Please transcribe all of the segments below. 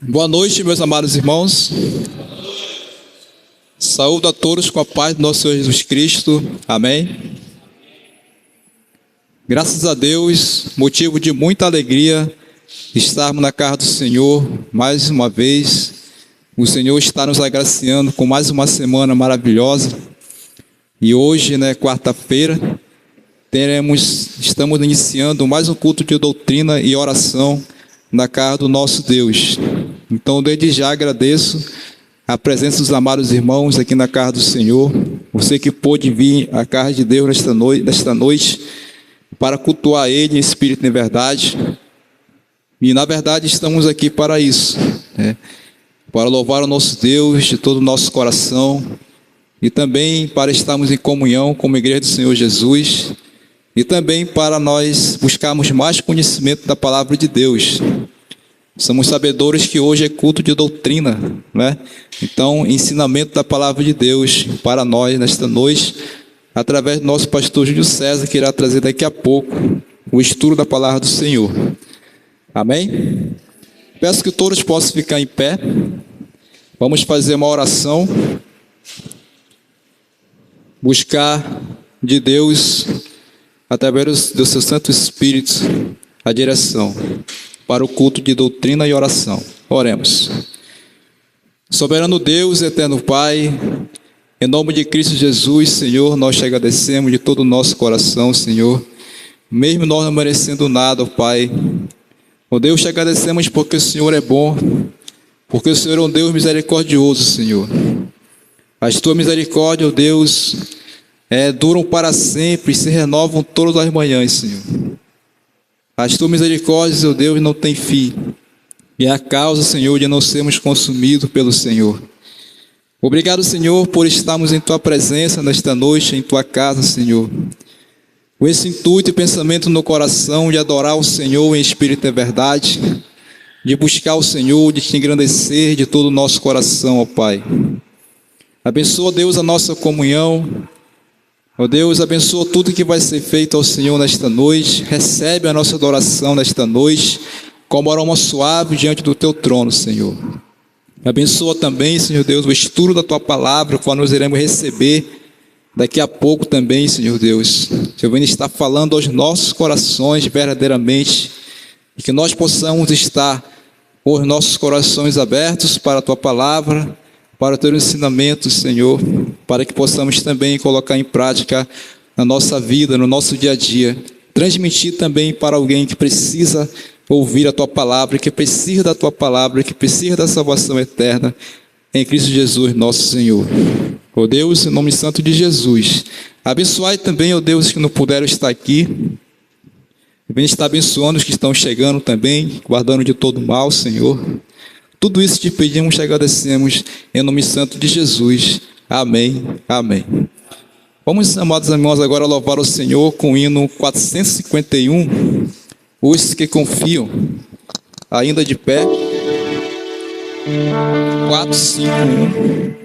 Boa noite, meus amados irmãos. Saúdo a todos com a paz do nosso Senhor Jesus Cristo. Amém. Graças a Deus, motivo de muita alegria estarmos na casa do Senhor mais uma vez. O Senhor está nos agraciando com mais uma semana maravilhosa. E hoje, quarta-feira, estamos iniciando mais um culto de doutrina e oração na casa do nosso Deus. Então, desde já agradeço a presença dos amados irmãos aqui na casa do Senhor. Você que pôde vir à casa de Deus nesta noite para cultuar Ele em espírito e em verdade. E, na verdade, estamos aqui para isso, para louvar o nosso Deus de todo o nosso coração e também para estarmos em comunhão com a Igreja do Senhor Jesus e também para nós buscarmos mais conhecimento da palavra de Deus. Somos sabedores que hoje é culto de doutrina, Então, ensinamento da palavra de Deus para nós nesta noite, através do nosso pastor Júlio César, que irá trazer daqui a pouco o estudo da palavra do Senhor. Amém? Peço que todos possam ficar em pé. Vamos fazer uma oração. Buscar de Deus, através do seu Santo Espírito, a direção para o culto de doutrina e oração. Oremos. Soberano Deus, eterno Pai, em nome de Cristo Jesus, Senhor, nós te agradecemos de todo o nosso coração, Senhor, mesmo nós não merecendo nada, ó Pai. Ó Deus, te agradecemos porque o Senhor é bom, porque o Senhor é um Deus misericordioso, Senhor. As tuas misericórdias, ó Deus, duram para sempre e se renovam todas as manhãs, Senhor. As tuas misericórdias, ó Deus, não têm fim. E é a causa, Senhor, de não sermos consumidos pelo Senhor. Obrigado, Senhor, por estarmos em tua presença nesta noite, em tua casa, Senhor. Com esse intuito e pensamento no coração de adorar o Senhor em espírito e verdade, de buscar o Senhor, de te engrandecer de todo o nosso coração, ó Pai. Abençoa, Deus, a nossa comunhão. Ó Deus, abençoa tudo que vai ser feito ao Senhor nesta noite. Recebe a nossa adoração nesta noite, como aroma suave diante do teu trono, Senhor. Abençoa também, Senhor Deus, o estudo da tua palavra, qual nós iremos receber daqui a pouco também, Senhor Deus. Senhor, venha estar falando aos nossos corações verdadeiramente, e que nós possamos estar com os nossos corações abertos para a tua palavra, para o teu ensinamento, Senhor, para que possamos também colocar em prática na nossa vida, no nosso dia a dia. Transmitir também para alguém que precisa ouvir a tua palavra, que precisa da tua palavra, que precisa da salvação eterna em Cristo Jesus, nosso Senhor. Ó Deus, em nome santo de Jesus, abençoai também, ó Deus, que não puderam estar aqui. Venha estar abençoando os que estão chegando também, guardando de todo mal, Senhor. Tudo isso te pedimos, te agradecemos, em nome santo de Jesus. Amém, amém. Vamos, amados irmãos, agora louvar o Senhor com o hino 451, os que confiam, ainda de pé. 451.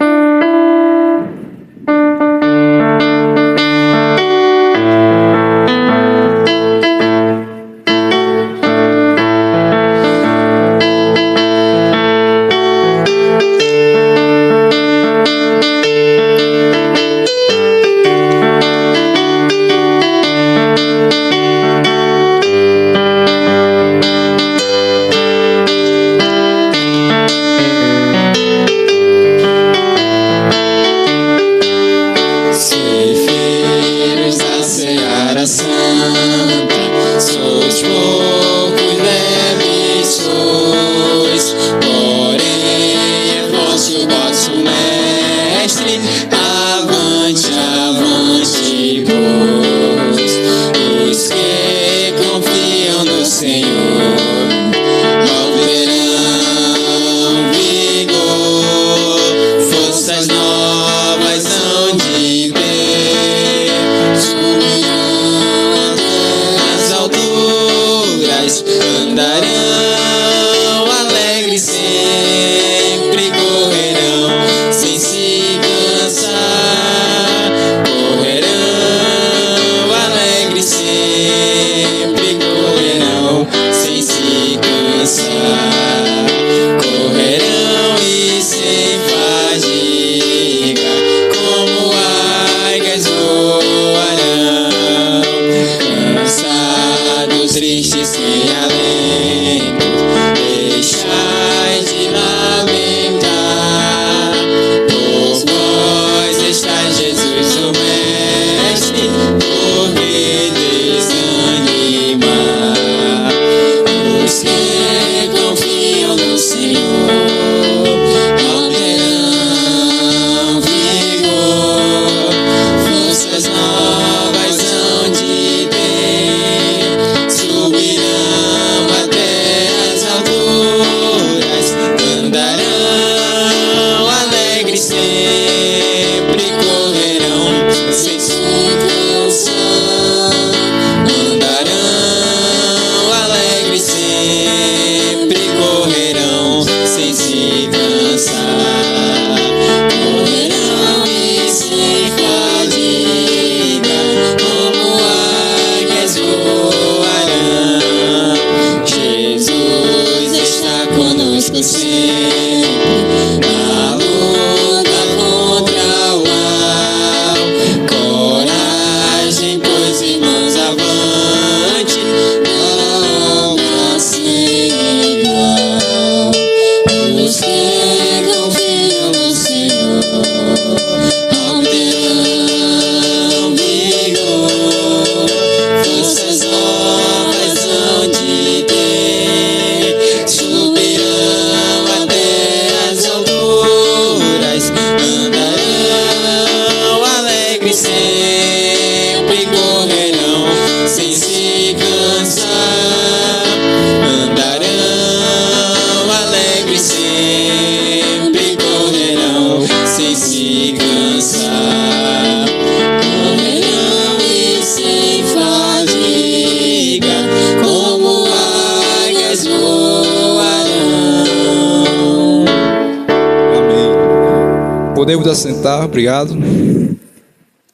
Podemos assentar, obrigado.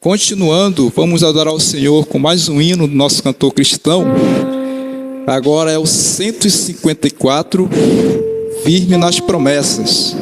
Continuando, vamos adorar o Senhor com mais um hino do nosso cantor cristão. Agora é o 154, Firme nas Promessas.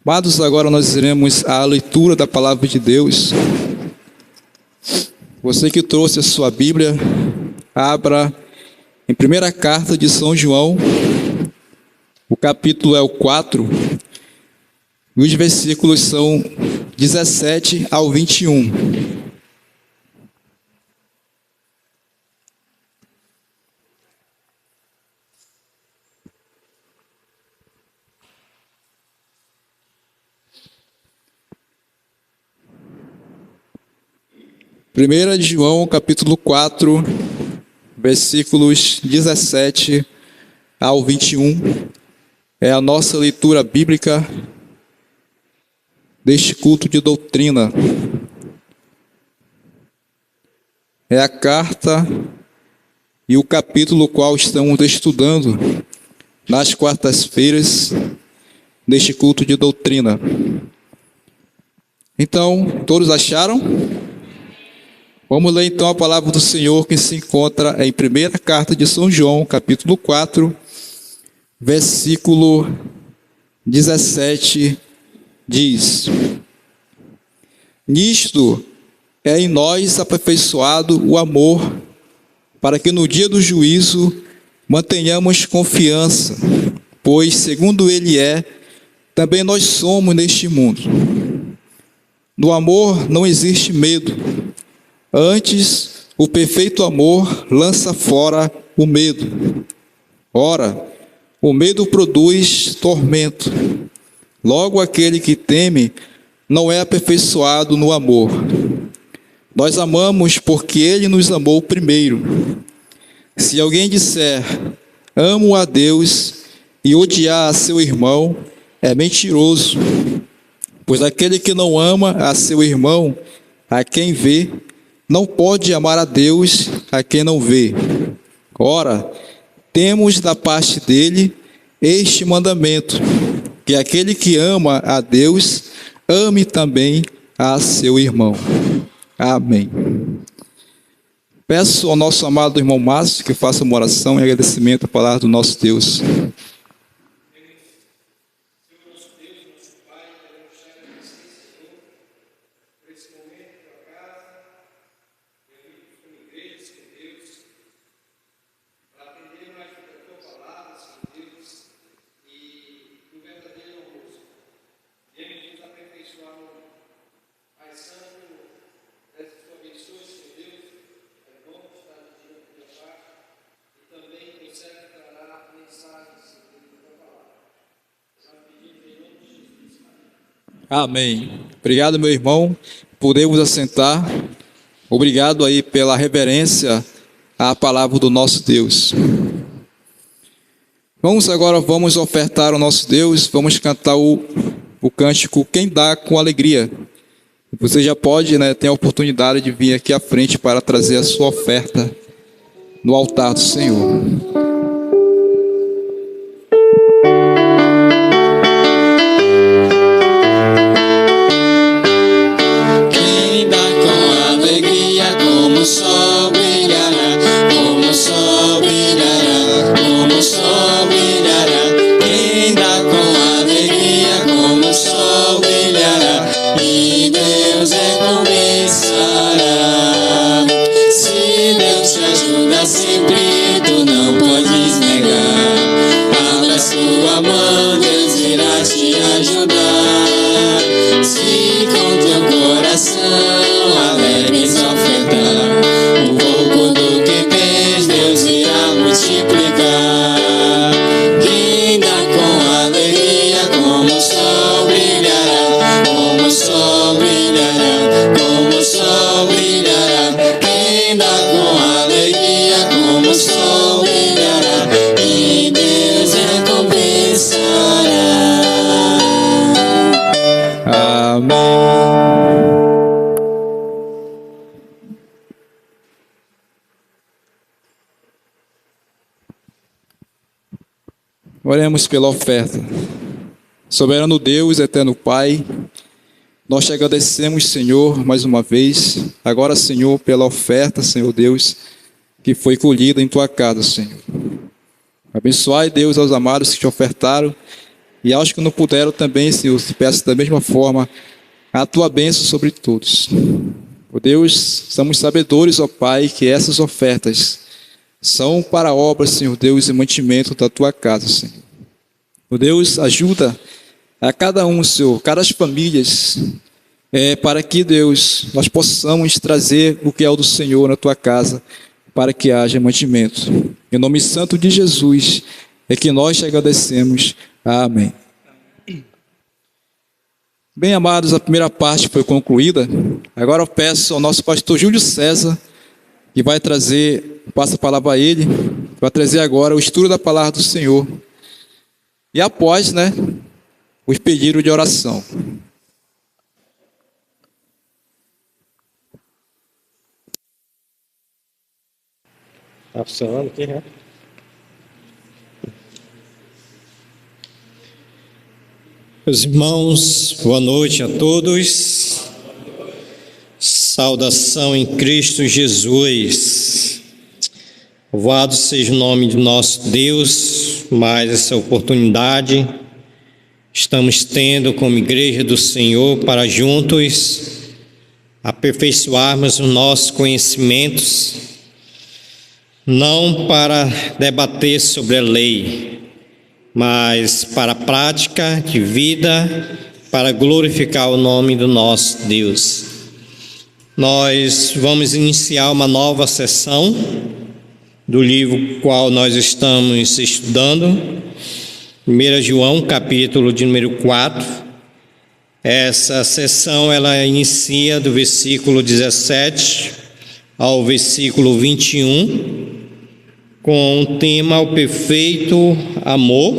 Amados, agora nós iremos à leitura da palavra de Deus. Você que trouxe a sua Bíblia, abra em primeira carta de São João, o capítulo é o 4, e os versículos são 17 ao 21. Primeira de João, capítulo 4, versículos 17 ao 21, é a nossa leitura bíblica deste culto de doutrina. É a carta e o capítulo qual estamos estudando nas quartas-feiras deste culto de doutrina. Então, todos acharam? Vamos ler então a palavra do Senhor que se encontra em primeira carta de São João, capítulo 4, versículo 17, diz: Nisto é em nós aperfeiçoado o amor, para que no dia do juízo mantenhamos confiança, pois segundo ele é, também nós somos neste mundo. No amor não existe medo. Antes, o perfeito amor lança fora o medo. Ora, o medo produz tormento. Logo, aquele que teme não é aperfeiçoado no amor. Nós amamos porque ele nos amou primeiro. Se alguém disser, amo a Deus, e odiar a seu irmão, é mentiroso. Pois aquele que não ama a seu irmão, a quem vê, não pode amar a Deus a quem não vê. Ora, temos da parte dele este mandamento, que aquele que ama a Deus, ame também a seu irmão. Amém. Peço ao nosso amado irmão Márcio que faça uma oração em agradecimento à palavra do nosso Deus. Amém. Obrigado, meu irmão. Podemos assentar. Obrigado aí pela reverência à palavra do nosso Deus. Vamos ofertar ao nosso Deus, vamos cantar o cântico Quem Dá com Alegria. Você já pode, ter a oportunidade de vir aqui à frente para trazer a sua oferta no altar do Senhor. Oremos pela oferta. Soberano Deus, eterno Pai, nós te agradecemos, Senhor, mais uma vez. Agora, Senhor, pela oferta, Senhor Deus, que foi colhida em tua casa, Senhor. Abençoai, Deus, aos amados que te ofertaram E aos que não puderam também, Senhor, te peço da mesma forma a tua bênção sobre todos. Ó Deus, somos sabedores, ó Pai, que essas ofertas são para obras, Senhor Deus, e mantimento da tua casa, Senhor. Ó Deus, ajuda a cada um, Senhor, cada as famílias, para que, Deus, nós possamos trazer o que é o do Senhor na tua casa, para que haja mantimento. Em nome santo de Jesus é que nós te agradecemos. Amém. Bem, amados, a primeira parte foi concluída. Agora eu peço ao nosso pastor Júlio César, que vai trazer, passa a palavra a ele, vai trazer agora o estudo da palavra do Senhor. E após, os pedidos de oração. Está funcionando aqui, né? Meus irmãos, boa noite a todos. Saudação em Cristo Jesus. Louvado seja o nome de nosso Deus, mais essa oportunidade estamos tendo como igreja do Senhor para juntos aperfeiçoarmos os nossos conhecimentos, não para debater sobre a lei, mas para a prática de vida, para glorificar o nome do nosso Deus. Nós vamos iniciar uma nova sessão do livro qual nós estamos estudando, 1 João, capítulo de número 4. Essa sessão ela inicia do versículo 17 ao versículo 21, com o tema o perfeito amor,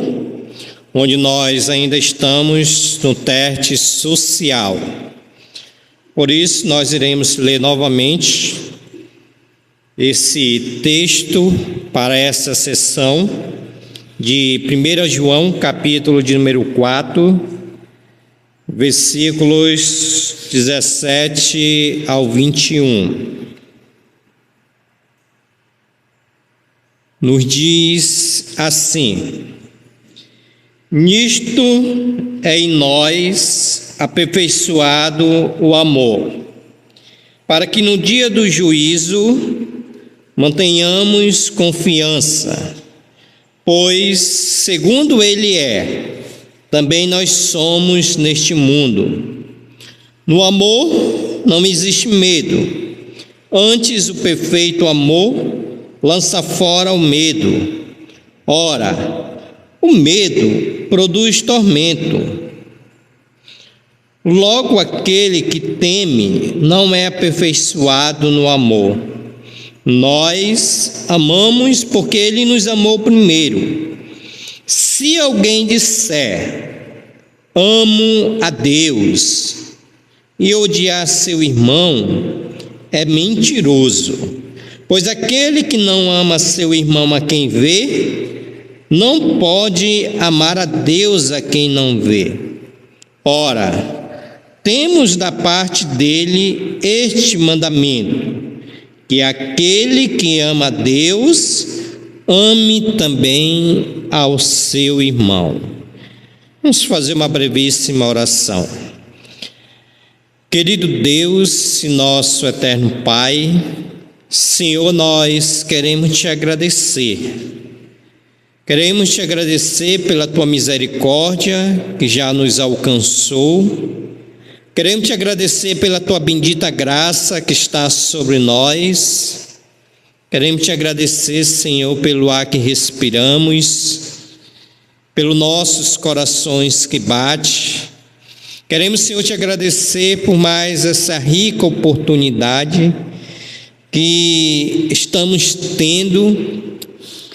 onde nós ainda estamos no teste social. Por isso, nós iremos ler novamente esse texto para essa sessão de 1 João, capítulo de número 4, versículos 17 ao 21. Nos diz assim: nisto é em nós aperfeiçoado o amor, para que no dia do juízo mantenhamos confiança, pois segundo Ele é, também nós somos neste mundo. No amor não existe medo, antes o perfeito amor lança fora o medo. Ora, o medo produz tormento. Logo, aquele que teme não é aperfeiçoado no amor. Nós amamos porque Ele nos amou primeiro. Se alguém disser, amo a Deus, e odiar seu irmão, é mentiroso. Pois aquele que não ama seu irmão a quem vê, não pode amar a Deus a quem não vê. Ora, temos da parte dele este mandamento, que aquele que ama a Deus, ame também ao seu irmão. Vamos fazer uma brevíssima oração. Querido Deus e nosso eterno Pai, Senhor, nós queremos te agradecer. Queremos te agradecer pela tua misericórdia que já nos alcançou. Queremos te agradecer pela tua bendita graça que está sobre nós. Queremos te agradecer, Senhor, pelo ar que respiramos, pelos nossos corações que batem. Queremos, Senhor, te agradecer por mais essa rica oportunidade que estamos tendo,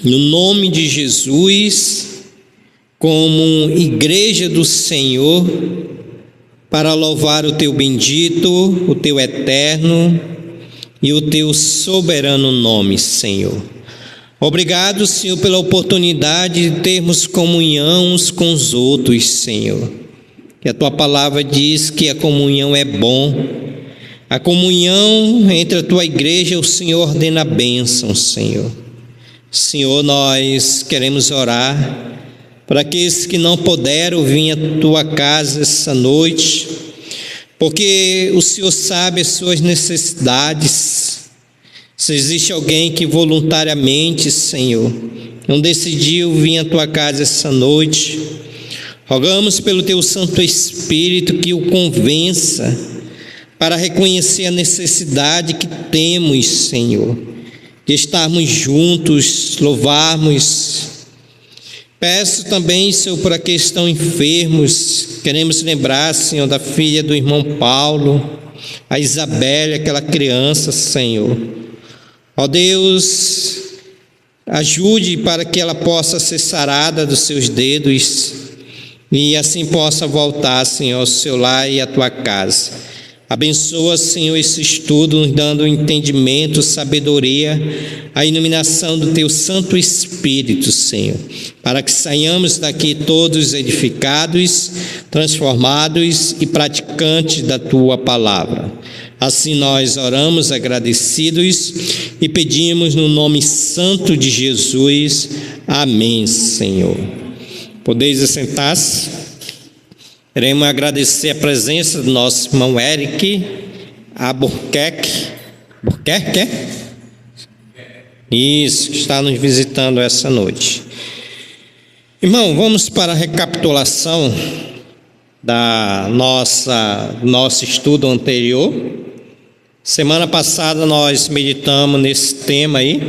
no nome de Jesus, como igreja do Senhor, para louvar o teu bendito, o teu eterno e o teu soberano nome, Senhor. Obrigado, Senhor, pela oportunidade de termos comunhão uns com os outros, Senhor. Que a tua palavra diz que a comunhão é bom. A comunhão entre a tua igreja, o Senhor ordena a bênção, Senhor. Senhor, nós queremos orar por aqueles que não puderam vir à tua casa essa noite, porque o Senhor sabe as suas necessidades. Se existe alguém que voluntariamente, Senhor, não decidiu vir à tua casa essa noite, rogamos pelo teu Santo Espírito que o convença para reconhecer a necessidade que temos, Senhor, de estarmos juntos, louvarmos. Peço também, Senhor, por aqueles que estão enfermos. Queremos lembrar, Senhor, da filha do irmão Paulo, a Isabelle, aquela criança, Senhor. Ó Deus, ajude para que ela possa ser sarada dos seus dedos e assim possa voltar, Senhor, ao seu lar e à tua casa. Abençoa, Senhor, esse estudo, nos dando entendimento, sabedoria, a iluminação do teu Santo Espírito, Senhor, para que saiamos daqui todos edificados, transformados e praticantes da tua palavra. Assim nós oramos agradecidos e pedimos no nome santo de Jesus. Amém, Senhor. Podeis assentar-se. Queremos agradecer a presença do nosso irmão Eric Albuquerque. Isso, que está nos visitando essa noite. Irmão, vamos para a recapitulação da nosso estudo anterior. Semana passada nós meditamos nesse tema aí,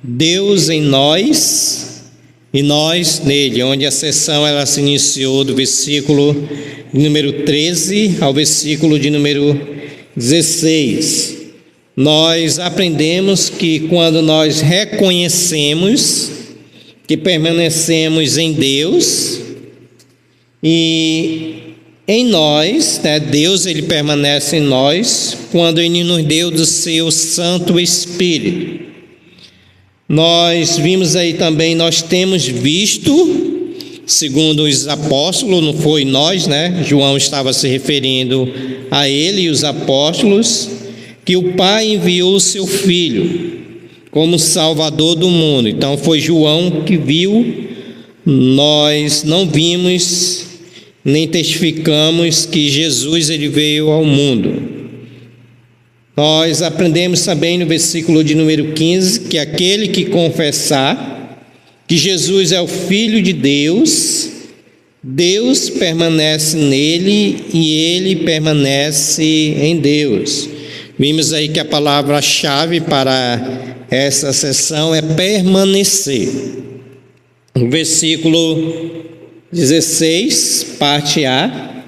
Deus em nós e nós nele, onde a sessão ela se iniciou do versículo de número 13 ao versículo de número 16. Nós aprendemos que quando nós reconhecemos que permanecemos em Deus e em nós, né, Deus ele permanece em nós quando ele nos deu do seu Santo Espírito. Nós vimos aí também, nós temos visto, segundo os apóstolos, não foi nós, né? João estava se referindo a ele e os apóstolos, que o Pai enviou o seu Filho como Salvador do mundo. Então foi João que viu, nós não vimos, nem testificamos que Jesus ele veio ao mundo. Nós aprendemos também no versículo de número 15, que aquele que confessar que Jesus é o Filho de Deus, Deus permanece nele e ele permanece em Deus. Vimos aí que a palavra-chave para essa sessão é permanecer. No versículo 16, parte A,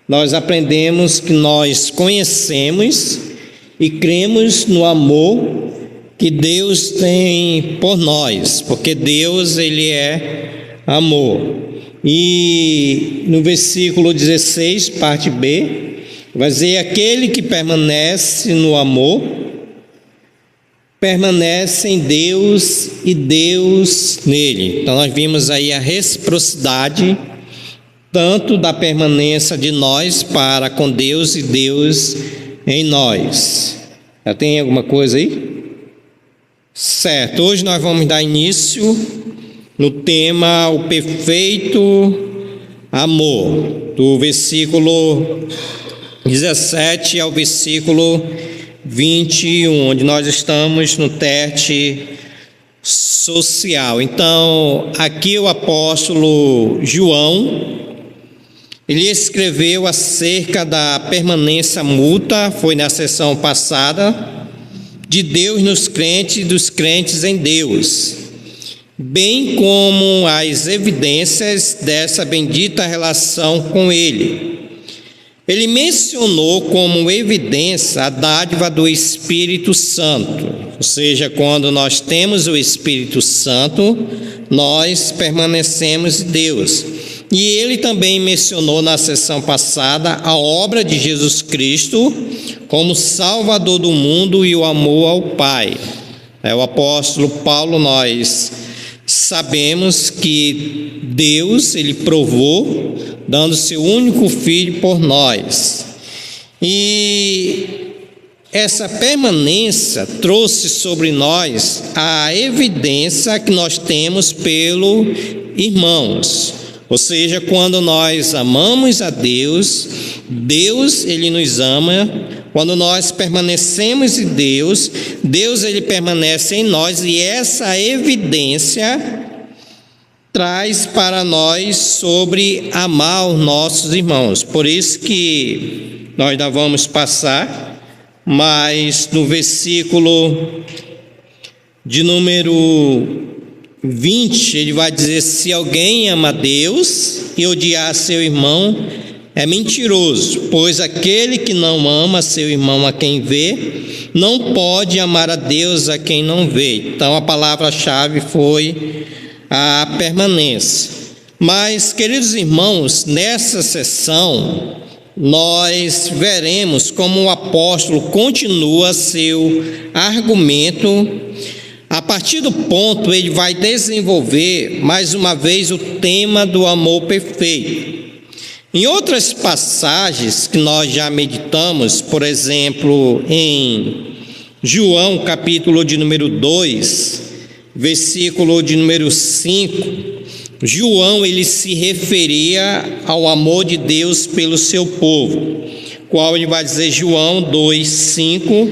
nós aprendemos que nós conhecemos e cremos no amor que Deus tem por nós, porque Deus ele é amor. E no versículo 16, parte B, vai dizer: aquele que permanece no amor, permanece em Deus e Deus nele. Então nós vimos aí a reciprocidade, tanto da permanência de nós para com Deus e Deus em nós. Já tem alguma coisa aí? Certo, hoje nós vamos dar início no tema o perfeito amor, do versículo 17 ao versículo 21, onde nós estamos no teste social. Então, aqui o apóstolo João, ele escreveu acerca da permanência mútua, foi na sessão passada, de Deus nos crentes e dos crentes em Deus, bem como as evidências dessa bendita relação com Ele. Ele mencionou como evidência a dádiva do Espírito Santo, ou seja, quando nós temos o Espírito Santo, nós permanecemos em Deus. E ele também mencionou na sessão passada a obra de Jesus Cristo como Salvador do mundo e o amor ao Pai. O apóstolo Paulo, nós sabemos que Deus, ele provou, dando seu único filho por nós. E essa permanência trouxe sobre nós a evidência que nós temos pelo irmãos. Ou seja, quando nós amamos a Deus, Deus ele nos ama. Quando nós permanecemos em Deus, Deus ele permanece em nós, e essa evidência traz para nós sobre amar os nossos irmãos. Por isso que nós ainda vamos passar, mas no versículo de número 20, ele vai dizer: se alguém ama a Deus e odiar seu irmão, é mentiroso, pois aquele que não ama seu irmão a quem vê, não pode amar a Deus a quem não vê. Então a palavra-chave foi a permanência. Mas, queridos irmãos, nessa sessão nós veremos como o apóstolo continua seu argumento. A partir do ponto, ele vai desenvolver mais uma vez o tema do amor perfeito. Em outras passagens que nós já meditamos, por exemplo, em João, capítulo de número 2, versículo de número 5, João ele se referia ao amor de Deus pelo seu povo, qual ele vai dizer, João 2:5,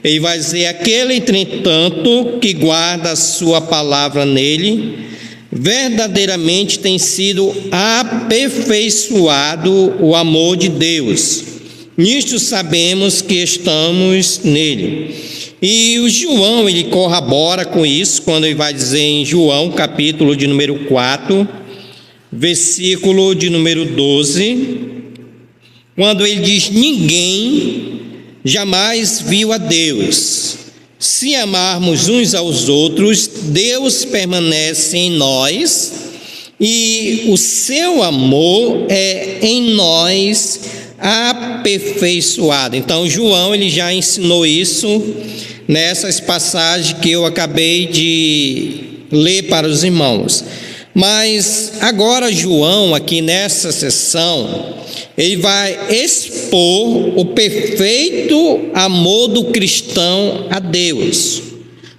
ele vai dizer: aquele, entretanto, que guarda a sua palavra nele, verdadeiramente tem sido aperfeiçoado o amor de Deus. Nisto sabemos que estamos nele. E o João, ele corrobora com isso, quando ele vai dizer em João, capítulo de número 4, versículo de número 12, quando ele diz: ninguém jamais viu a Deus. Se amarmos uns aos outros, Deus permanece em nós e o seu amor é em nós aperfeiçoado. Então João ele já ensinou isso nessas passagens que eu acabei de ler para os irmãos. Mas agora João, aqui nessa sessão, ele vai expor o perfeito amor do cristão a Deus.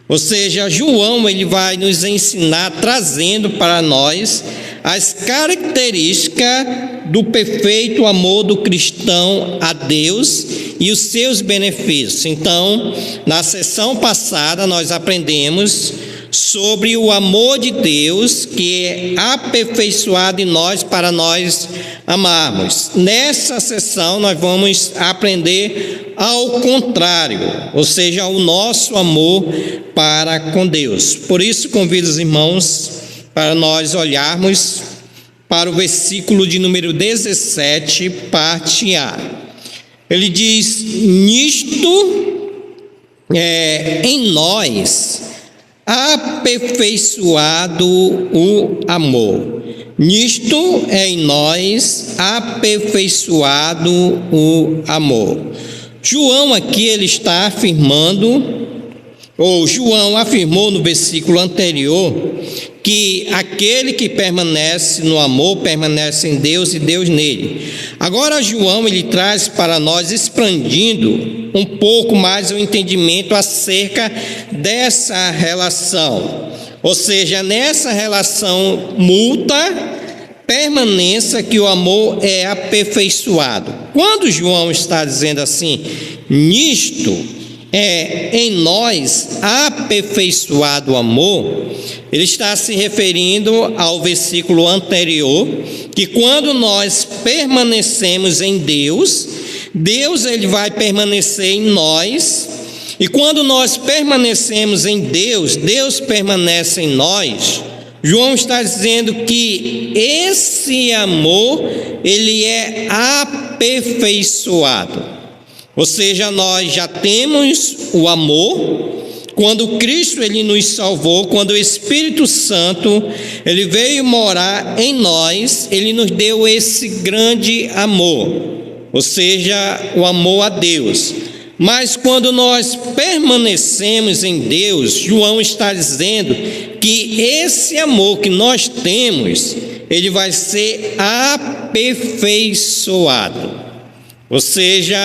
Ou seja, João ele vai nos ensinar, trazendo para nós as características do perfeito amor do cristão a Deus e os seus benefícios. Então, na sessão passada nós aprendemos sobre o amor de Deus que é aperfeiçoado em nós para nós amarmos. Nessa sessão nós vamos aprender ao contrário, ou seja, o nosso amor para com Deus. Por isso convido os irmãos para nós olharmos para o versículo de número 17, parte A. Ele diz: nisto em nós aperfeiçoado o amor. Nisto é em nós aperfeiçoado o amor. João aqui ele está afirmando, ou João afirmou no versículo anterior, que aquele que permanece no amor permanece em Deus e Deus nele. Agora João ele traz para nós, expandindo um pouco mais o entendimento acerca dessa relação. Ou seja, nessa relação mútua, permaneça que o amor é aperfeiçoado. Quando João está dizendo assim, nisto é em nós aperfeiçoado o amor, ele está se referindo ao versículo anterior, que quando nós permanecemos em Deus, Deus ele vai permanecer em nós, e quando nós permanecemos em Deus, Deus permanece em nós. João está dizendo que esse amor ele é aperfeiçoado. Ou seja, nós já temos o amor quando Cristo ele nos salvou, quando o Espírito Santo ele veio morar em nós, ele nos deu esse grande amor, ou seja, o amor a Deus. Mas quando nós permanecemos em Deus, João está dizendo que esse amor que nós temos, ele vai ser aperfeiçoado. Ou seja,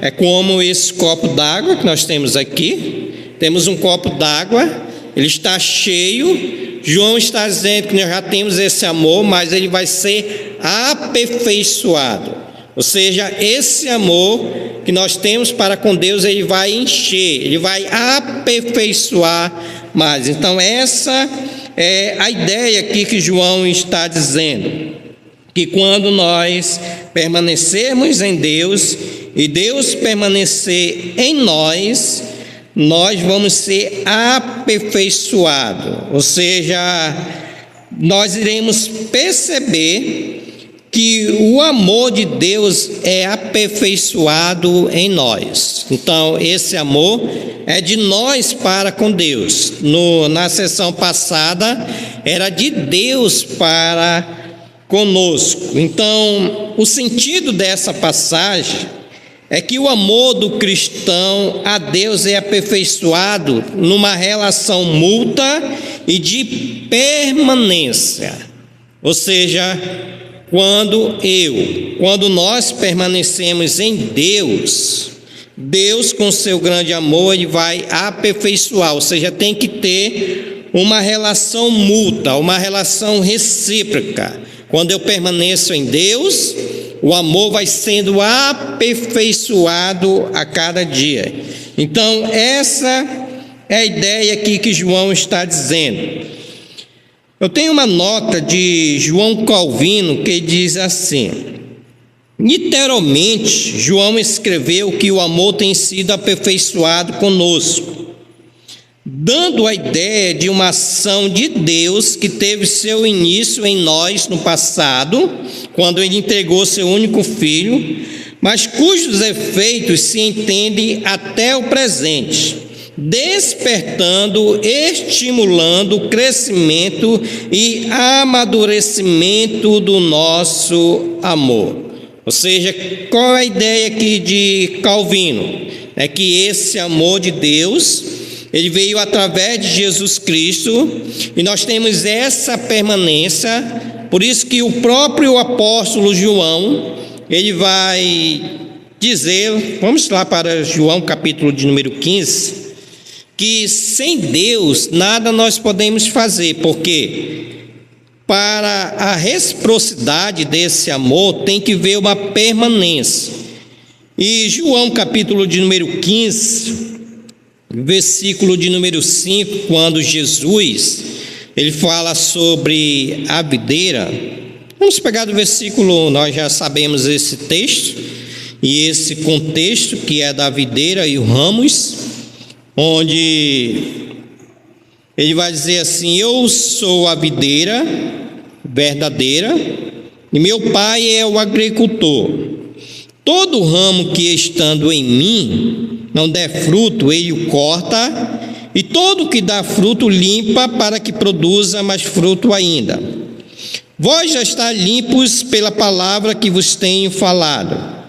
é como esse copo d'água que nós temos aqui. Temos um copo d'água, ele está cheio, João está dizendo que nós já temos esse amor, mas ele vai ser aperfeiçoado. Ou seja, esse amor que nós temos para com Deus, ele vai encher, ele vai aperfeiçoar mais. Então essa é a ideia aqui que João está dizendo, que quando nós permanecermos em Deus e Deus permanecer em nós, nós vamos ser aperfeiçoados. Ou seja, nós iremos perceber que o amor de Deus é aperfeiçoado em nós. Então, esse amor é de nós para com Deus. Na sessão passada, era de Deus para conosco. Então, o sentido dessa passagem é que o amor do cristão a Deus é aperfeiçoado numa relação mútua e de permanência. Ou seja, quando nós permanecemos em Deus, Deus com seu grande amor, ele vai aperfeiçoar, ou seja, tem que ter uma relação mútua, uma relação recíproca. Quando eu permaneço em Deus, o amor vai sendo aperfeiçoado a cada dia. Então, essa é a ideia aqui que João está dizendo. Eu tenho uma nota de João Calvino que diz assim: literalmente, João escreveu que o amor tem sido aperfeiçoado conosco, dando a ideia de uma ação de Deus que teve seu início em nós no passado, quando ele entregou seu único filho, mas cujos efeitos se entendem até o presente, despertando, estimulando o crescimento e amadurecimento do nosso amor. Ou seja, qual é a ideia aqui de Calvino? É que esse amor de Deus, ele veio através de Jesus Cristo, e nós temos essa permanência. Por isso que o próprio apóstolo João, ele vai dizer, vamos lá para João capítulo de número 15, que sem Deus nada nós podemos fazer, porque para a reciprocidade desse amor tem que haver uma permanência. E João capítulo de número 15, versículo de número 5, quando Jesus, ele fala sobre a videira. Vamos pegar do versículo, nós já sabemos esse texto, e esse contexto que é da videira e os ramos, onde ele vai dizer assim: eu sou a videira verdadeira, e meu pai é o agricultor. Todo ramo que estando em mim não der fruto, ele o corta, e todo que dá fruto limpa, para que produza mais fruto ainda. Vós já estáis limpos pela palavra que vos tenho falado.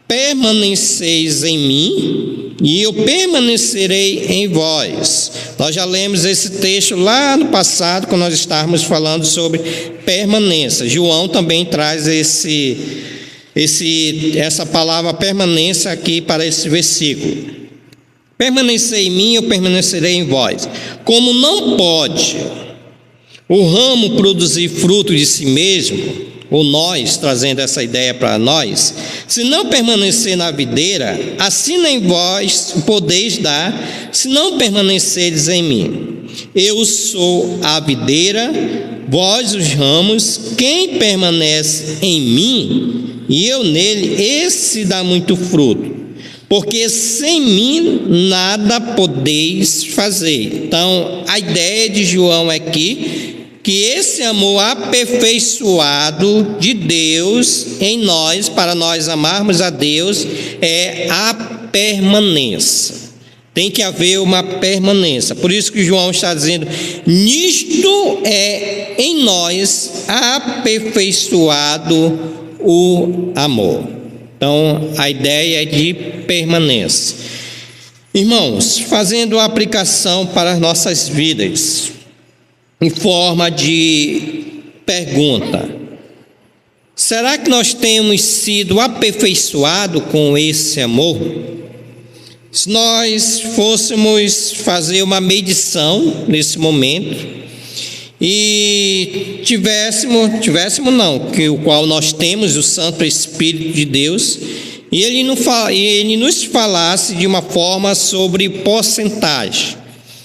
Permaneceis em mim, e eu permanecerei em vós. Nós já lemos esse texto lá no passado, quando nós estávamos falando sobre permanência. João também traz essa palavra permanência aqui para esse versículo. Permanecei em mim, eu permanecerei em vós. Como não pode o ramo produzir fruto de si mesmo, ou nós, trazendo essa ideia para nós, se não permanecer na videira, assim nem vós podeis dar, se não permanecerdes em mim. Eu sou a videira, vós os ramos. Quem permanece em mim e eu nele, esse dá muito fruto, porque sem mim nada podeis fazer. Então, a ideia de João aqui, que esse amor aperfeiçoado de Deus em nós, para nós amarmos a Deus, é a permanência. Tem que haver uma permanência. Por isso que João está dizendo: nisto é em nós aperfeiçoado o amor. Então, a ideia é de permanência. Irmãos, fazendo a aplicação para as nossas vidas, em forma de pergunta: será que nós temos sido aperfeiçoados com esse amor? Se nós fôssemos fazer uma medição nesse momento e que o qual nós temos o Santo Espírito de Deus, e ele nos falasse de uma forma sobre porcentagem.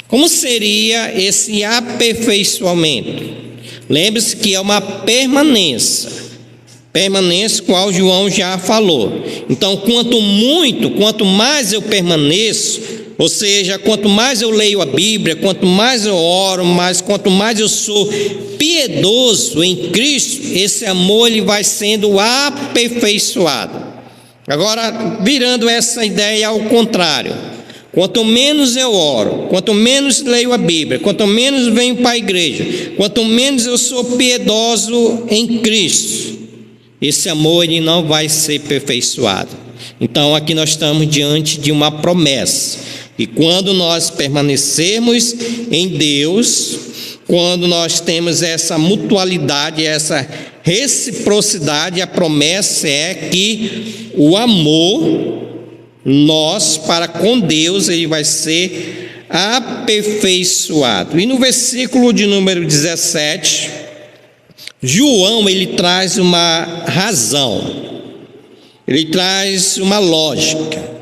Como seria esse aperfeiçoamento? Lembre-se que é uma permanência, qual João já falou. Então, quanto mais eu permaneço, ou seja, quanto mais eu leio a Bíblia, quanto mais eu oro, quanto mais eu sou piedoso em Cristo, esse amor ele vai sendo aperfeiçoado. Agora, virando essa ideia ao contrário, quanto menos eu oro, quanto menos leio a Bíblia, quanto menos venho para a igreja, quanto menos eu sou piedoso em Cristo, esse amor ele não vai ser aperfeiçoado. Então aqui nós estamos diante de uma promessa, e quando nós permanecermos em Deus, quando nós temos essa mutualidade, essa reciprocidade, a promessa é que o amor para com Deus ele vai ser aperfeiçoado. E no versículo de número 17, João ele traz uma razão, ele traz uma lógica,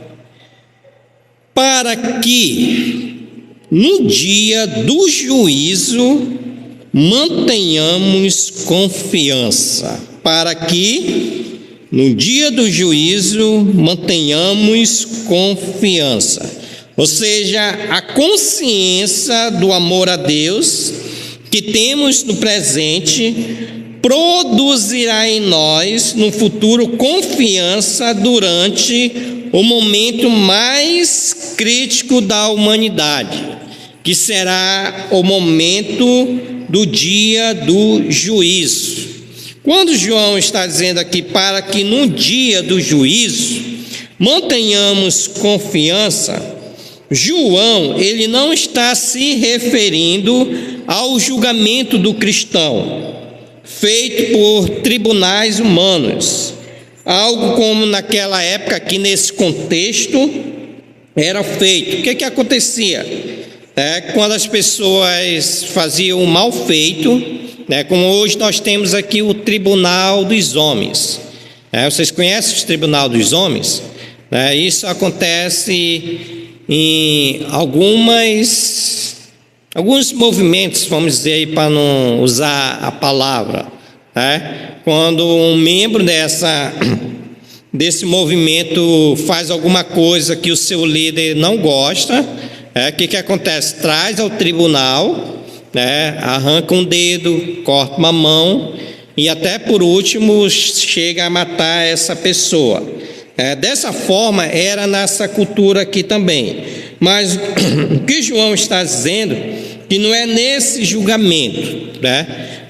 para que no dia do juízo mantenhamos confiança, para que no dia do juízo mantenhamos confiança, ou seja, a consciência do amor a Deus que temos no presente produzirá em nós no futuro confiança durante o momento mais crítico da humanidade, que será o momento do dia do juízo. Quando João está dizendo aqui para que no dia do juízo mantenhamos confiança, João ele não está se referindo ao julgamento do cristão feito por tribunais humanos, algo como naquela época aqui nesse contexto era feito. O que acontecia? Quando as pessoas faziam o mal feito, como hoje nós temos aqui o Tribunal dos Homens. Vocês conhecem o Tribunal dos Homens? Isso acontece em alguns movimentos, vamos dizer aí, para não usar a palavra, quando um membro desse movimento faz alguma coisa que o seu líder não gosta, o que acontece? Traz ao tribunal, arranca um dedo, corta uma mão e até por último chega a matar essa pessoa. Dessa forma era nessa cultura aqui também. Mas o que João está dizendo que não é nesse julgamento,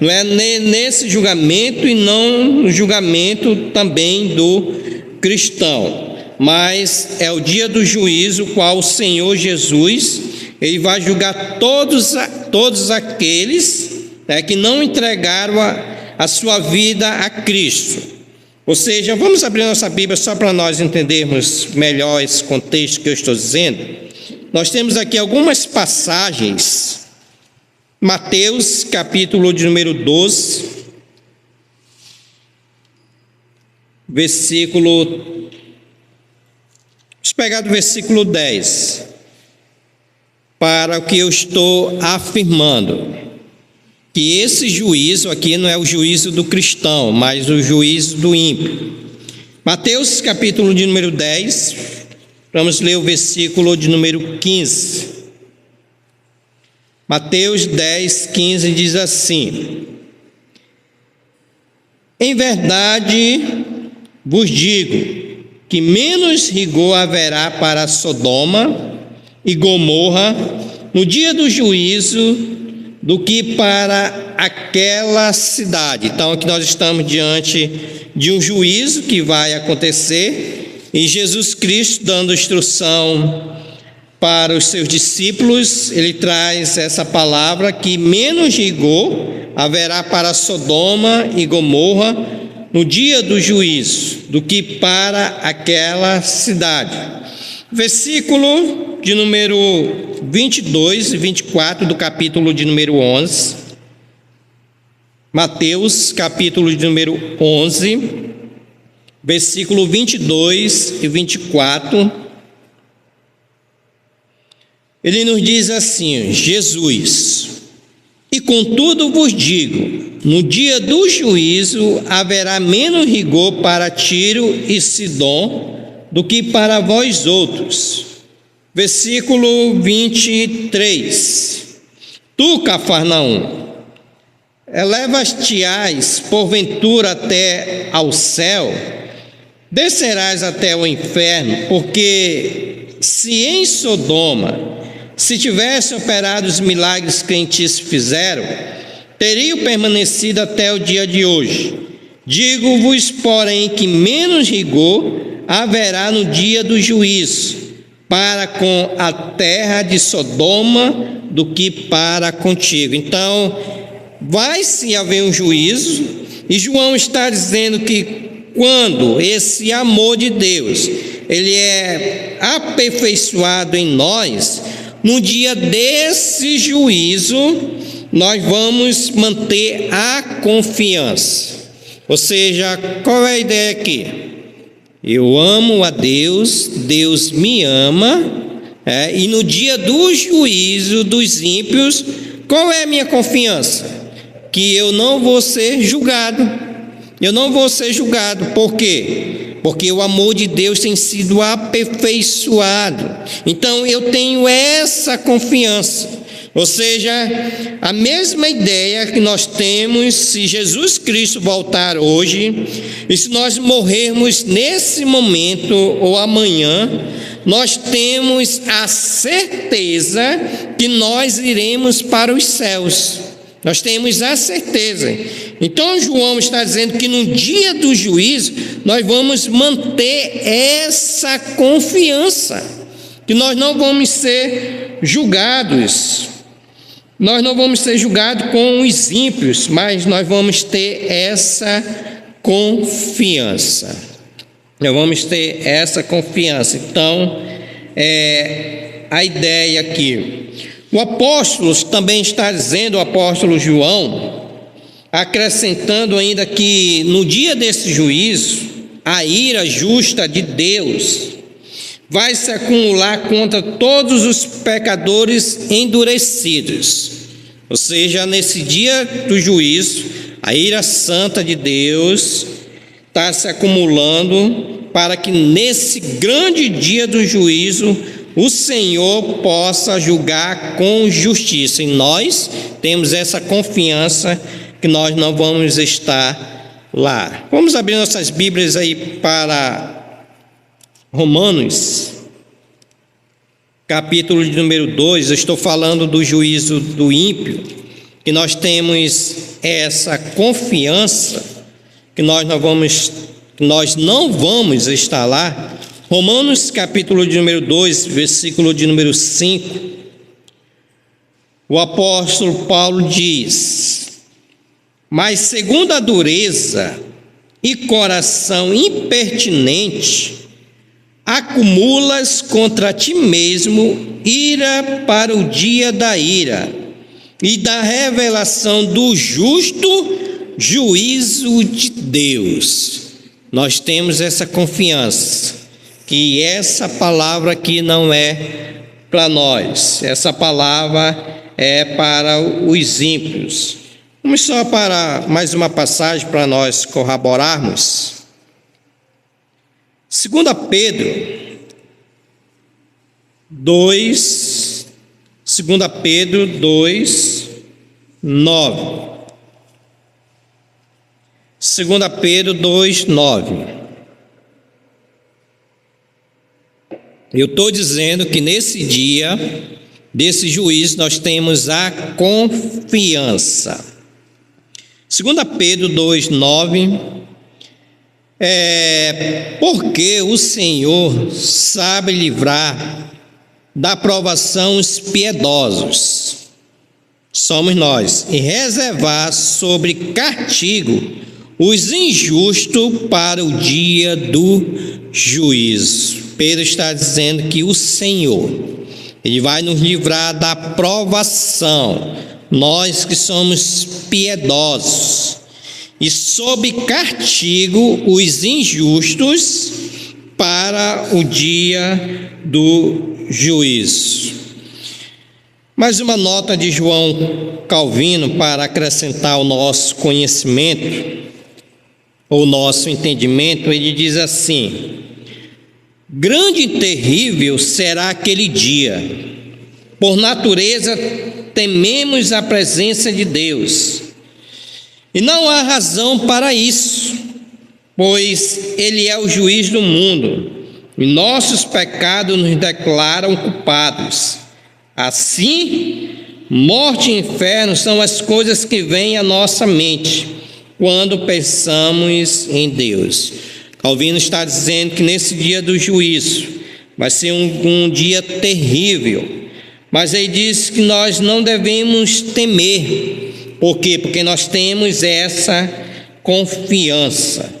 não é nesse julgamento e não no julgamento também do cristão, mas é o dia do juízo, qual o Senhor Jesus ele vai julgar todos aqueles que não entregaram a sua vida a Cristo. Ou seja, vamos abrir nossa Bíblia só para nós entendermos melhor esse contexto que eu estou dizendo. Nós temos aqui algumas passagens, Mateus capítulo de número 12, vamos pegar do versículo 10, para o que eu estou afirmando, que esse juízo aqui não é o juízo do cristão, mas o juízo do ímpio. Mateus capítulo de número 10, vamos ler o versículo de número 15. Mateus 10, 15 diz assim: em verdade vos digo que menos rigor haverá para Sodoma e Gomorra no dia do juízo do que para aquela cidade. Então aqui nós estamos diante de um juízo que vai acontecer, e Jesus Cristo dando instrução para os seus discípulos, ele traz essa palavra que menos rigor haverá para Sodoma e Gomorra no dia do juízo do que para aquela cidade. Versículo de número 22 e 24 do capítulo de número 11 Mateus, capítulo de número 11, versículo 22 e 24. Ele nos diz assim: Jesus: e contudo vos digo, no dia do juízo haverá menos rigor para Tiro e Sidom do que para vós outros. Versículo 23. Tu, Cafarnaum, elevas-te-ás porventura até ao céu, descerás até o inferno, porque se em Sodoma se tivessem operado os milagres que em ti se fizeram, teriam permanecido até o dia de hoje. Digo-vos, porém, que menos rigor haverá no dia do juízo para com a terra de Sodoma do que para contigo. Então, vai-se haver um juízo, e João está dizendo que quando esse amor de Deus, ele é aperfeiçoado em nós, no dia desse juízo, nós vamos manter a confiança. Ou seja, qual é a ideia aqui? Eu amo a Deus, Deus me ama, e no dia do juízo dos ímpios, qual é a minha confiança? Que eu não vou ser julgado. Eu não vou ser julgado. Por quê? Porque o amor de Deus tem sido aperfeiçoado. Então eu tenho essa confiança. Ou seja, a mesma ideia que nós temos se Jesus Cristo voltar hoje, e se nós morrermos nesse momento ou amanhã, nós temos a certeza que nós iremos para os céus. Nós temos a certeza. Então João está dizendo que no dia do juízo nós vamos manter essa confiança, que nós não vamos ser julgados. Nós não vamos ser julgados com os ímpios, mas nós vamos ter essa confiança. Nós vamos ter essa confiança. Então, a ideia aqui. O apóstolo também está dizendo, o apóstolo João, acrescentando ainda que no dia desse juízo, a ira justa de Deus vai se acumular contra todos os pecadores endurecidos. Ou seja, nesse dia do juízo, a ira santa de Deus está se acumulando para que nesse grande dia do juízo o Senhor possa julgar com justiça. E nós temos essa confiança que nós não vamos estar lá. Vamos abrir nossas Bíblias aí para Romanos, capítulo de número 2. Eu estou falando do juízo do ímpio, que nós temos essa confiança que nós não vamos estar lá. Romanos, capítulo de número 2, versículo de número 5, o apóstolo Paulo diz: mas segundo a dureza e coração impertinente, acumulas contra ti mesmo ira para o dia da ira e da revelação do justo juízo de Deus. Nós temos essa confiança que essa palavra aqui não é para nós, essa palavra é para os ímpios. Vamos só para mais uma passagem para nós corroborarmos. 2 Pedro 2, 2 Pedro 2, 9. 2 Pedro 2, 9. Eu estou dizendo que nesse dia desse juízo nós temos a confiança. 2 Pedro 2, 9. Porque o Senhor sabe livrar da provação os piedosos, somos nós, e reservar sobre castigo os injustos para o dia do juízo. Pedro está dizendo que o Senhor, Ele vai nos livrar da provação. nós que somos piedosos, e sob castigo os injustos para o dia do juízo. Mais uma nota de João Calvino para acrescentar ao nosso conhecimento, ou nosso entendimento. Ele diz assim: grande e terrível será aquele dia. Por natureza, tememos a presença de Deus. E não há razão para isso, pois Ele é o juiz do mundo, e nossos pecados nos declaram culpados. Assim, morte e inferno são as coisas que vêm à nossa mente quando pensamos em Deus. Calvino está dizendo que nesse dia do juízo vai ser um dia terrível, mas ele diz que nós não devemos temer. Por quê? Porque nós temos essa confiança.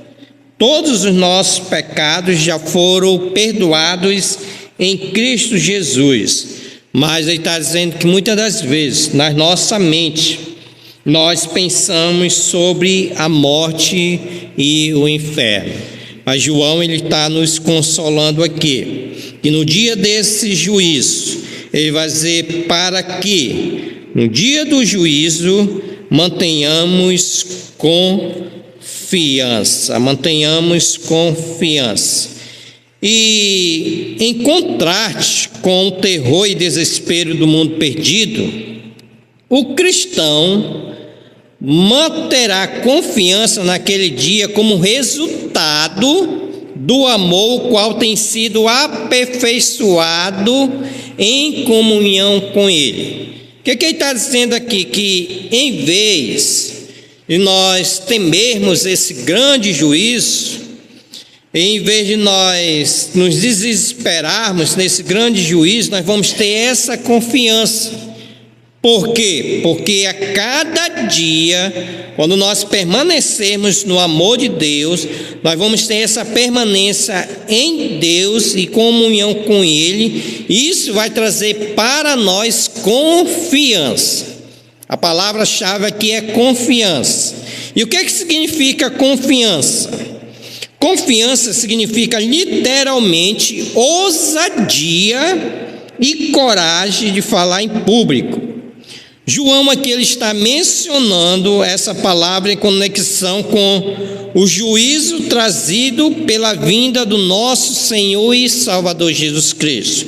Todos os nossos pecados já foram perdoados em Cristo Jesus. Mas ele está dizendo que muitas das vezes, na nossa mente, nós pensamos sobre a morte e o inferno. Mas João, ele está nos consolando aqui, que no dia desse juízo, ele vai dizer para que, no dia do juízo, mantenhamos confiança. E em contraste com o terror e desespero do mundo perdido, o cristão manterá confiança naquele dia como resultado do amor, o qual tem sido aperfeiçoado em comunhão com Ele. O que ele está dizendo aqui? Que em vez de nós temermos esse grande juízo, em vez de nós nos desesperarmos nesse grande juízo, nós vamos ter essa confiança. Por quê? Porque a cada dia, quando nós permanecermos no amor de Deus, nós vamos ter essa permanência em Deus e comunhão com Ele, e isso vai trazer para nós confiança. A palavra-chave aqui é confiança. E o que significa confiança? Confiança significa literalmente ousadia e coragem de falar em público. João aqui ele está mencionando essa palavra em conexão com o juízo trazido pela vinda do nosso Senhor e Salvador Jesus Cristo.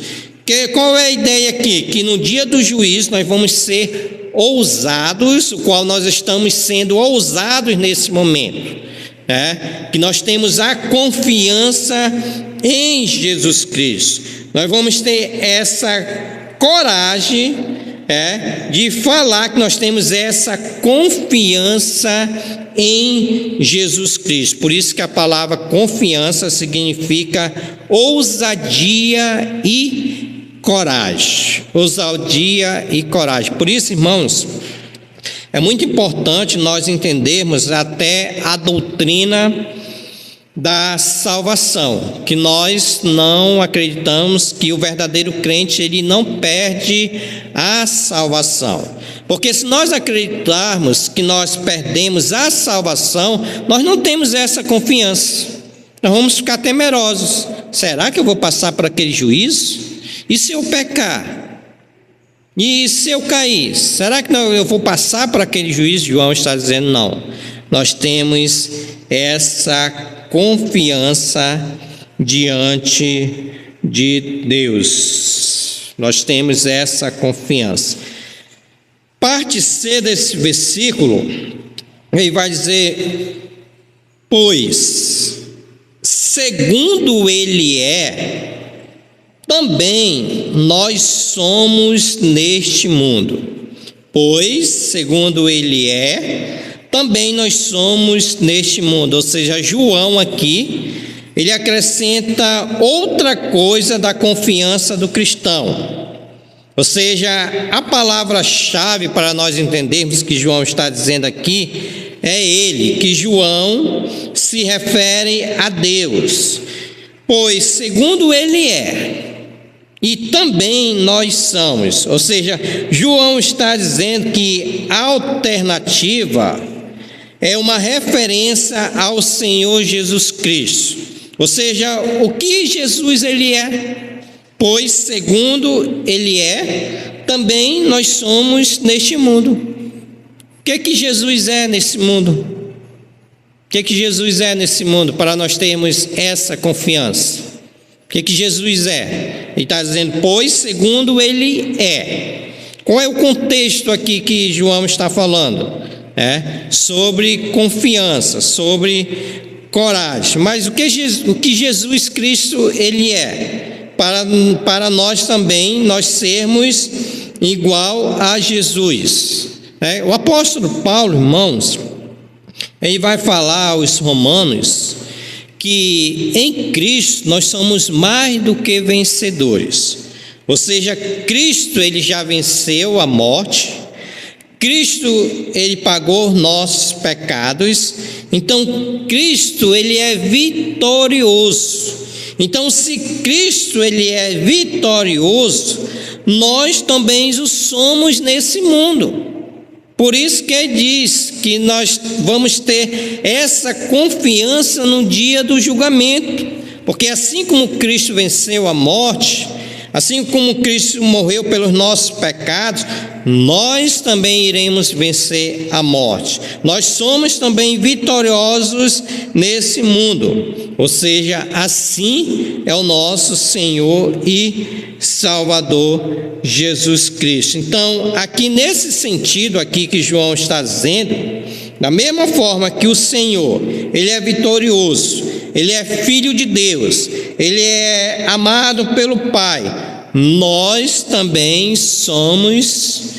Qual é a ideia aqui? Que no dia do juízo nós vamos ser ousados, o qual nós estamos sendo ousados nesse momento. Que nós temos a confiança em Jesus Cristo. Nós vamos ter essa coragem de falar que nós temos essa confiança em Jesus Cristo. Por isso que a palavra confiança significa ousadia e coragem. Ousadia e coragem. Por isso, irmãos, é muito importante nós entendermos até a doutrina da salvação, que nós não acreditamos que o verdadeiro crente ele não perde a salvação, porque se nós acreditarmos que nós perdemos a salvação, nós não temos essa confiança, nós vamos ficar temerosos. Será que eu vou passar por aquele juízo? E se eu pecar? E se eu cair? Será que eu vou passar por aquele juízo? João está dizendo não. Nós temos essa confiança diante de Deus. Nós temos essa confiança. Parte C desse versículo, ele vai dizer: pois, segundo Ele também nós somos neste mundo. Pois, segundo Ele também nós somos neste mundo. Ou seja, João aqui, ele acrescenta outra coisa da confiança do cristão. Ou seja, a palavra-chave para nós entendermos que João está dizendo aqui é ele, que João se refere a Deus. Pois, segundo Ele e também nós somos. Ou seja, João está dizendo que a alternativa é uma referência ao Senhor Jesus Cristo. Ou seja, o que Jesus ele é? Pois segundo ele é, também nós somos neste mundo. O que Jesus é nesse mundo? O que Jesus é nesse mundo para nós termos essa confiança? O que Jesus é? Ele está dizendo, pois segundo ele é. Qual é o contexto aqui que João está falando? Sobre confiança, sobre coragem. Mas o que Jesus Cristo ele é? Para nós também, nós sermos igual a Jesus. O apóstolo Paulo, irmãos, ele vai falar aos romanos que em Cristo nós somos mais do que vencedores. Ou seja, Cristo ele já venceu a morte, Cristo ele pagou nossos pecados, então Cristo ele é vitorioso. Então, se Cristo ele é vitorioso, nós também o somos nesse mundo. Por isso que ele diz que nós vamos ter essa confiança no dia do julgamento, porque assim como Cristo venceu a morte, assim como Cristo morreu pelos nossos pecados, nós também iremos vencer a morte. Nós somos também vitoriosos nesse mundo. Ou seja, assim é o nosso Senhor e Salvador Jesus Cristo. Então, aqui nesse sentido aqui que João está dizendo, da mesma forma que o Senhor, ele é vitorioso, ele é filho de Deus, ele é amado pelo Pai, nós também somos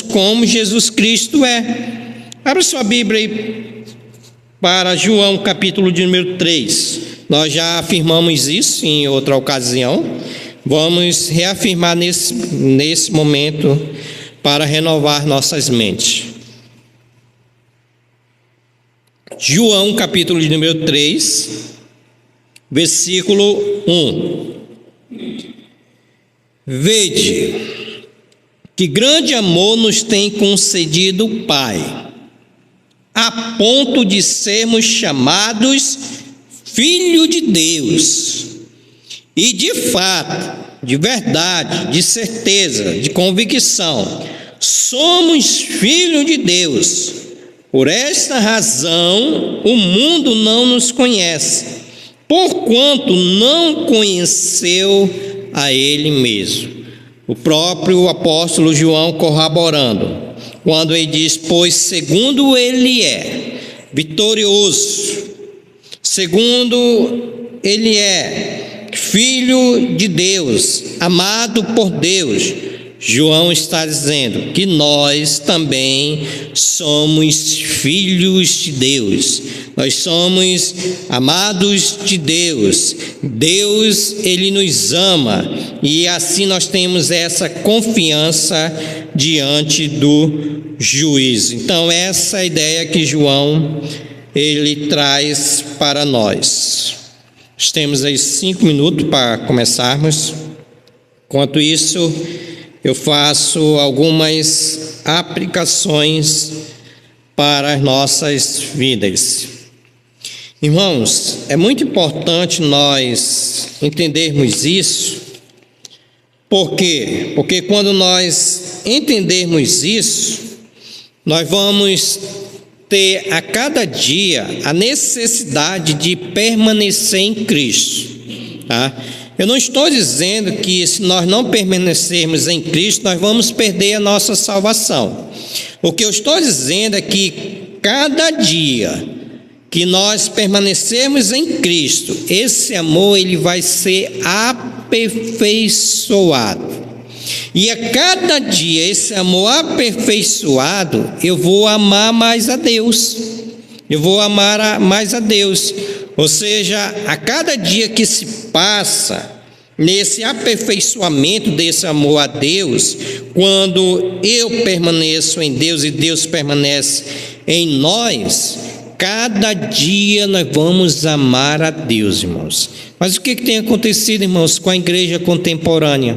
como Jesus Cristo é. Abra sua Bíblia aí para João capítulo de número 3. Nós já afirmamos isso em outra ocasião. Vamos reafirmar nesse momento para renovar nossas mentes. João capítulo de número 3, versículo 1. Vede que grande amor nos tem concedido o Pai, a ponto de sermos chamados filho de Deus. E de fato, de verdade, de certeza, de convicção, somos filhos de Deus. Por esta razão, o mundo não nos conhece, porquanto não conheceu a Ele mesmo. O próprio apóstolo João corroborando, quando ele diz, pois segundo ele é vitorioso, segundo ele é filho de Deus, amado por Deus, João está dizendo que nós também somos filhos de Deus, nós somos amados de Deus, Deus ele nos ama e assim nós temos essa confiança diante do juízo. Então essa é a ideia que João ele traz para nós. Nós temos aí 5 minutos para começarmos. Enquanto isso, eu faço algumas aplicações para as nossas vidas. Irmãos, é muito importante nós entendermos isso. Por quê? Porque quando nós entendermos isso, nós vamos ter a cada dia a necessidade de permanecer em Cristo, tá? Eu não estou dizendo que se nós não permanecermos em Cristo, nós vamos perder a nossa salvação. O que eu estou dizendo é que cada dia que nós permanecermos em Cristo, esse amor ele vai ser aperfeiçoado. E a cada dia esse amor aperfeiçoado, eu vou amar mais a Deus. Eu vou amar mais a Deus. Ou seja, a cada dia que se passa nesse aperfeiçoamento desse amor a Deus, quando eu permaneço em Deus e Deus permanece em nós, Cada dia nós vamos amar a Deus, irmãos. Mas o que tem acontecido, irmãos, com a igreja contemporânea?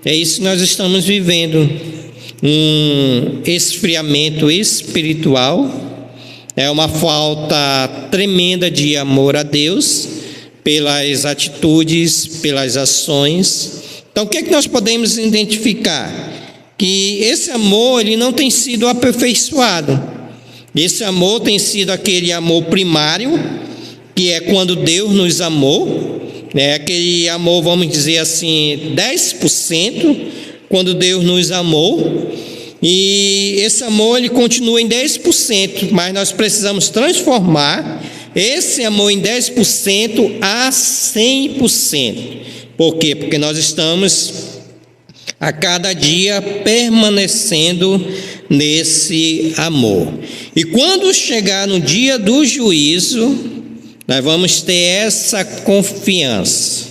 É isso que nós estamos vivendo. Um esfriamento espiritual, é uma falta tremenda de amor a Deus, pelas atitudes, pelas ações. Então, o que é que nós podemos identificar? Que esse amor, ele não tem sido aperfeiçoado. Esse amor tem sido aquele amor primário, que é quando Deus nos amou, aquele amor, vamos dizer assim, 10%, quando Deus nos amou, e esse amor ele continua em 10%, mas nós precisamos transformar esse amor em 10% a 100%. Por quê? Porque nós estamos a cada dia permanecendo nesse amor. E quando chegar no dia do juízo, nós vamos ter essa confiança.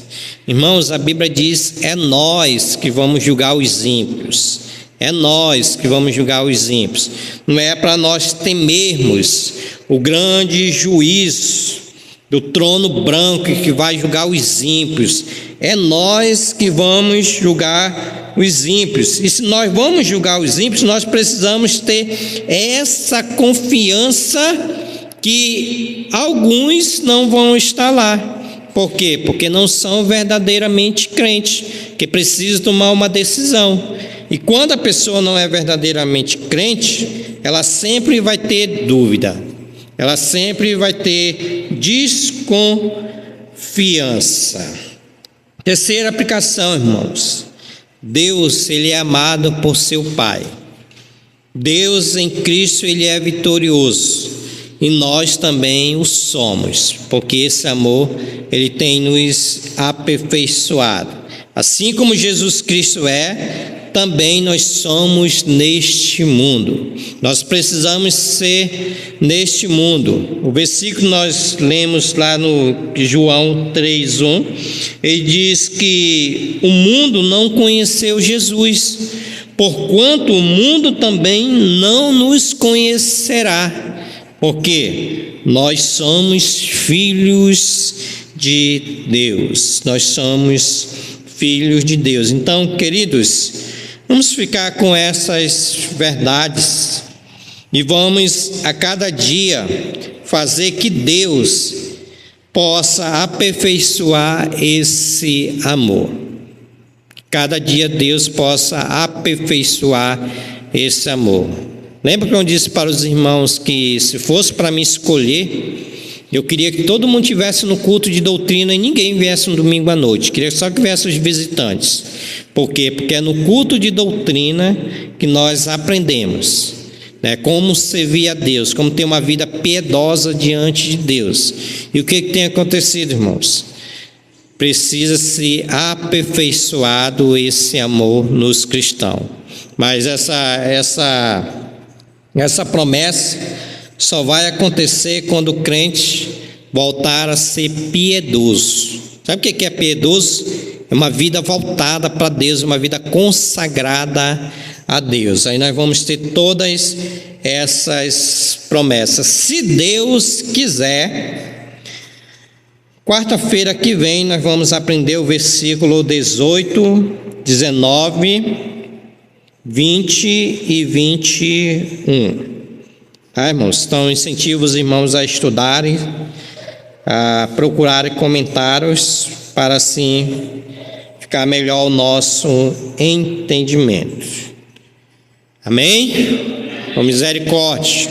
Irmãos, a Bíblia diz, é nós que vamos julgar os ímpios. É nós que vamos julgar os ímpios. Não é para nós temermos o grande juízo do trono branco que vai julgar os ímpios. É nós que vamos julgar os ímpios. E se nós vamos julgar os ímpios, nós precisamos ter essa confiança que alguns não vão estar lá. Por quê? Porque não são verdadeiramente crentes, que precisam tomar uma decisão. E quando a pessoa não é verdadeiramente crente, ela sempre vai ter dúvida, ela sempre vai ter desconfiança. Terceira aplicação, irmãos. Deus, ele é amado por seu Pai. Deus em Cristo, ele é vitorioso. E nós também o somos, porque esse amor, ele tem nos aperfeiçoado. Assim como Jesus Cristo é, também nós somos neste mundo. Nós precisamos ser neste mundo. O versículo que nós lemos lá no João 3:1, ele diz que o mundo não conheceu Jesus, porquanto o mundo também não nos conhecerá. Porque nós somos filhos de Deus. Nós somos filhos de Deus. Então, queridos, vamos ficar com essas verdades e vamos a cada dia fazer que Deus possa aperfeiçoar esse amor. Cada dia Deus possa aperfeiçoar esse amor. Lembra que eu disse para os irmãos que se fosse para mim escolher, eu queria que todo mundo estivesse no culto de doutrina e ninguém viesse no domingo à noite. Queria só que viessem os visitantes. Por quê? Porque é no culto de doutrina que nós aprendemos, como servir a Deus, como ter uma vida piedosa diante de Deus. E o que tem acontecido, irmãos? Precisa ser aperfeiçoado esse amor nos cristãos. Mas essa promessa só vai acontecer quando o crente voltar a ser piedoso. Sabe o que é piedoso? É uma vida voltada para Deus, uma vida consagrada a Deus. Aí nós vamos ter todas essas promessas. Se Deus quiser, quarta-feira que vem nós vamos aprender o versículo 18, 19... 20 e 21. Irmãos? Então, incentivo os irmãos a estudarem, a procurarem comentários, para assim ficar melhor o nosso entendimento. Amém? Com misericórdia.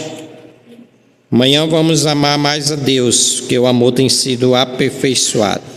Amanhã vamos amar mais a Deus, porque o amor tem sido aperfeiçoado.